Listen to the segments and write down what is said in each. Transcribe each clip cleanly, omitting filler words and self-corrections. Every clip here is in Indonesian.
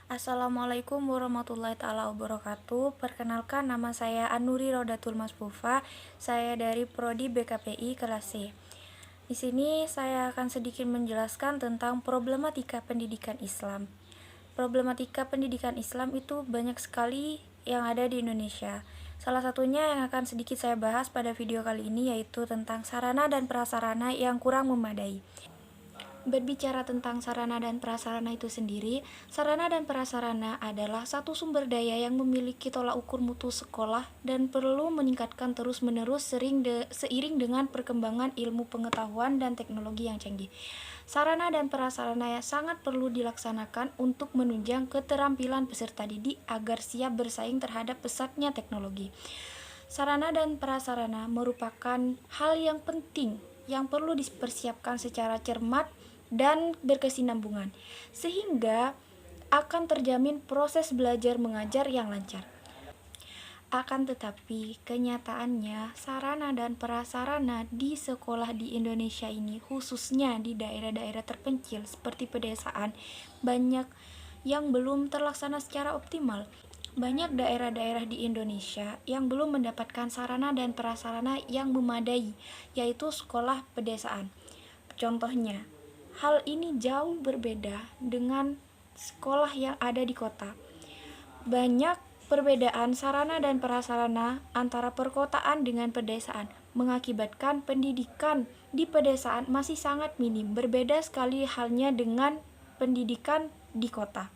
Assalamualaikum warahmatullahi taala wabarakatuh. Perkenalkan, nama saya Anuri Rodatul Maspufa. Saya dari Prodi BKPI kelas C. Di sini saya akan sedikit menjelaskan tentang problematika pendidikan Islam. Problematika pendidikan Islam itu banyak sekali yang ada di Indonesia. Salah satunya yang akan sedikit saya bahas pada video kali ini yaitu tentang sarana dan prasarana yang kurang memadai. Berbicara tentang sarana dan prasarana itu sendiri, sarana dan prasarana adalah satu sumber daya yang memiliki tolak ukur mutu sekolah dan perlu meningkatkan terus-menerus seiring dengan perkembangan ilmu pengetahuan dan teknologi yang canggih. Sarana dan prasarana sangat perlu dilaksanakan untuk menunjang keterampilan peserta didik agar siap bersaing terhadap pesatnya teknologi. Sarana dan prasarana merupakan hal yang penting yang perlu dipersiapkan secara cermat dan berkesinambungan, sehingga akan terjamin proses belajar mengajar yang lancar. Akan tetapi, kenyataannya sarana dan prasarana di sekolah di Indonesia ini, khususnya di daerah-daerah terpencil seperti pedesaan, banyak yang belum terlaksana secara optimal. Banyak daerah-daerah di Indonesia yang belum mendapatkan sarana dan prasarana yang memadai, yaitu sekolah pedesaan. Contohnya, hal ini jauh berbeda dengan sekolah yang ada di kota. Banyak perbedaan sarana dan prasarana antara perkotaan dengan pedesaan mengakibatkan pendidikan di pedesaan masih sangat minim, berbeda sekali halnya dengan pendidikan di kota.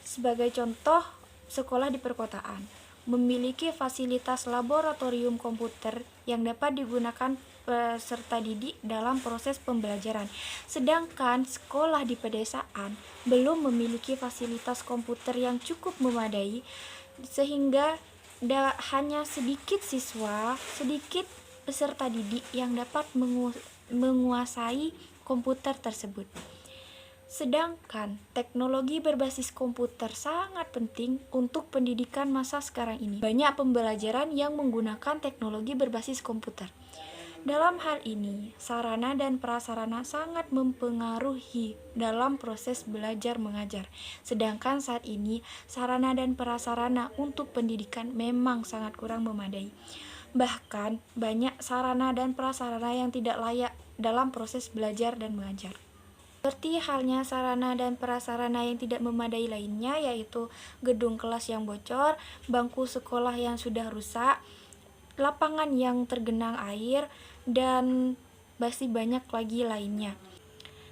Sebagai contoh, sekolah di perkotaan memiliki fasilitas laboratorium komputer yang dapat digunakan peserta didik dalam proses pembelajaran. Sedangkan sekolah di pedesaan belum memiliki fasilitas komputer yang cukup memadai, sehingga hanya sedikit siswa, sedikit peserta didik yang dapat menguasai komputer tersebut. Sedangkan teknologi berbasis komputer sangat penting untuk pendidikan masa sekarang ini. Banyak pembelajaran yang menggunakan teknologi berbasis komputer. Dalam hal ini, sarana dan prasarana sangat mempengaruhi dalam proses belajar mengajar. Sedangkan saat ini, sarana dan prasarana untuk pendidikan memang sangat kurang memadai. Bahkan, banyak sarana dan prasarana yang tidak layak dalam proses belajar dan mengajar. Seperti halnya sarana dan prasarana yang tidak memadai lainnya, yaitu gedung kelas yang bocor, bangku sekolah yang sudah rusak, lapangan yang tergenang air, dan masih banyak lagi lainnya.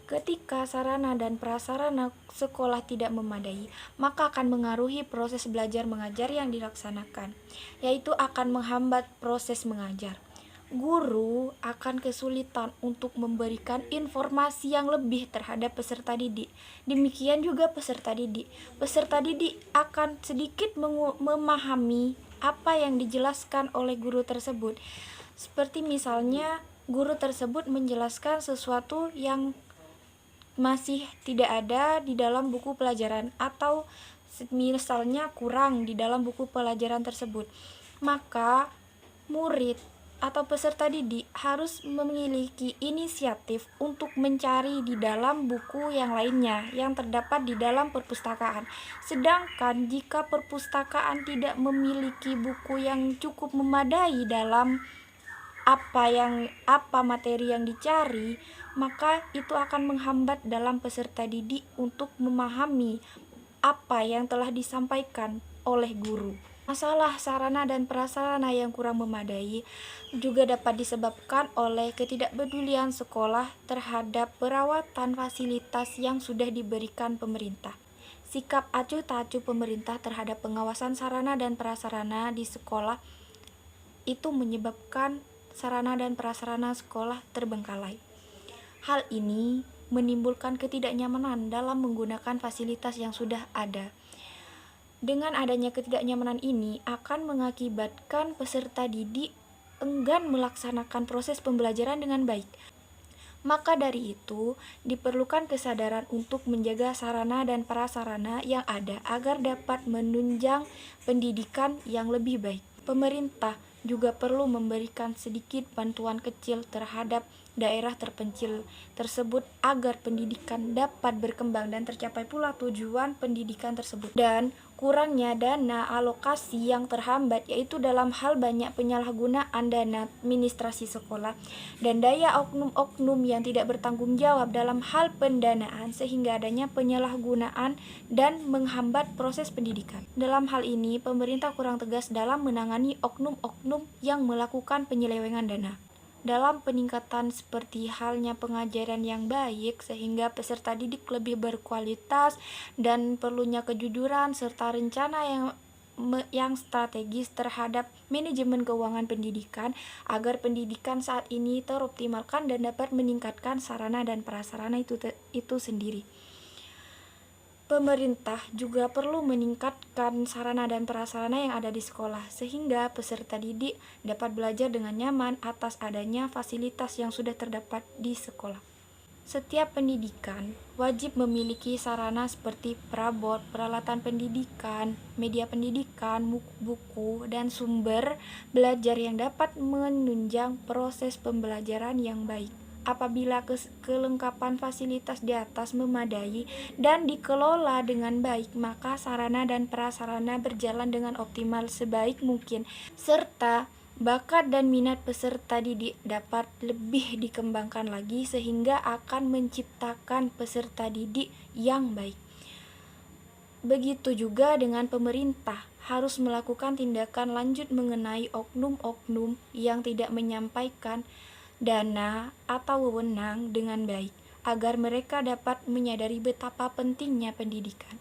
Ketika sarana dan prasarana sekolah tidak memadai, maka akan mengaruhi proses belajar mengajar yang dilaksanakan, yaitu akan menghambat proses mengajar. Guru akan kesulitan untuk memberikan informasi yang lebih terhadap peserta didik. Demikian juga peserta didik. Peserta didik akan sedikit memahami apa yang dijelaskan oleh guru tersebut. Seperti misalnya guru tersebut menjelaskan sesuatu yang masih tidak ada di dalam buku pelajaran, atau misalnya kurang di dalam buku pelajaran tersebut. Maka murid atau peserta didik harus memiliki inisiatif untuk mencari di dalam buku yang lainnya yang terdapat di dalam perpustakaan. Sedangkan jika perpustakaan tidak memiliki buku yang cukup memadai dalam apa materi yang dicari, maka itu akan menghambat dalam peserta didik untuk memahami apa yang telah disampaikan oleh guru. Masalah sarana dan prasarana yang kurang memadai juga dapat disebabkan oleh ketidakpedulian sekolah terhadap perawatan fasilitas yang sudah diberikan pemerintah. Sikap acuh tak acuh pemerintah terhadap pengawasan sarana dan prasarana di sekolah itu menyebabkan sarana dan prasarana sekolah terbengkalai. Hal ini menimbulkan ketidaknyamanan dalam menggunakan fasilitas yang sudah ada. Dengan adanya ketidaknyamanan ini akan mengakibatkan peserta didik enggan melaksanakan proses pembelajaran dengan baik. Maka dari itu, diperlukan kesadaran untuk menjaga sarana dan prasarana yang ada agar dapat menunjang pendidikan yang lebih baik. Pemerintah juga perlu memberikan sedikit bantuan kecil terhadap daerah terpencil tersebut agar pendidikan dapat berkembang dan tercapai pula tujuan pendidikan tersebut. Dan kurangnya dana alokasi yang terhambat yaitu dalam hal banyak penyalahgunaan dana administrasi sekolah dan daya oknum-oknum yang tidak bertanggung jawab dalam hal pendanaan sehingga adanya penyalahgunaan dan menghambat proses pendidikan. Dalam hal ini, pemerintah kurang tegas dalam menangani oknum-oknum yang melakukan penyelewengan dana. Dalam peningkatan seperti halnya pengajaran yang baik sehingga peserta didik lebih berkualitas dan perlunya kejujuran serta rencana yang strategis terhadap manajemen keuangan pendidikan agar pendidikan saat ini teroptimalkan dan dapat meningkatkan sarana dan prasarana itu sendiri. Pemerintah juga perlu meningkatkan sarana dan prasarana yang ada di sekolah, sehingga peserta didik dapat belajar dengan nyaman atas adanya fasilitas yang sudah terdapat di sekolah. Setiap pendidikan wajib memiliki sarana seperti perabot, peralatan pendidikan, media pendidikan, buku, dan sumber belajar yang dapat menunjang proses pembelajaran yang baik. Apabila kelengkapan fasilitas di atas memadai dan dikelola dengan baik, maka sarana dan prasarana berjalan dengan optimal sebaik mungkin, serta bakat dan minat peserta didik dapat lebih dikembangkan lagi sehingga akan menciptakan peserta didik yang baik. Begitu juga dengan pemerintah harus melakukan tindakan lanjut mengenai oknum-oknum yang tidak menyampaikan dana atau wewenang dengan baik, agar mereka dapat menyadari betapa pentingnya pendidikan.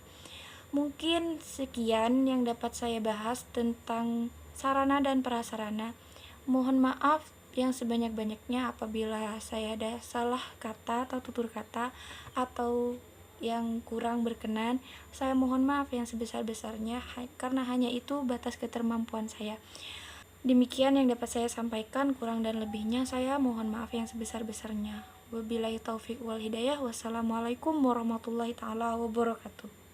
Mungkin sekian yang dapat saya bahas tentang sarana dan prasarana. Mohon maaf yang sebanyak-banyaknya apabila saya ada salah kata atau tutur kata atau yang kurang berkenan. Saya mohon maaf yang sebesar-besarnya karena hanya itu batas ketermampuan saya. Demikian yang dapat saya sampaikan, kurang dan lebihnya saya mohon maaf yang sebesar-besarnya. Wabillahi taufiq wal hidayah. Wassalamualaikum warahmatullahi taala wabarakatuh.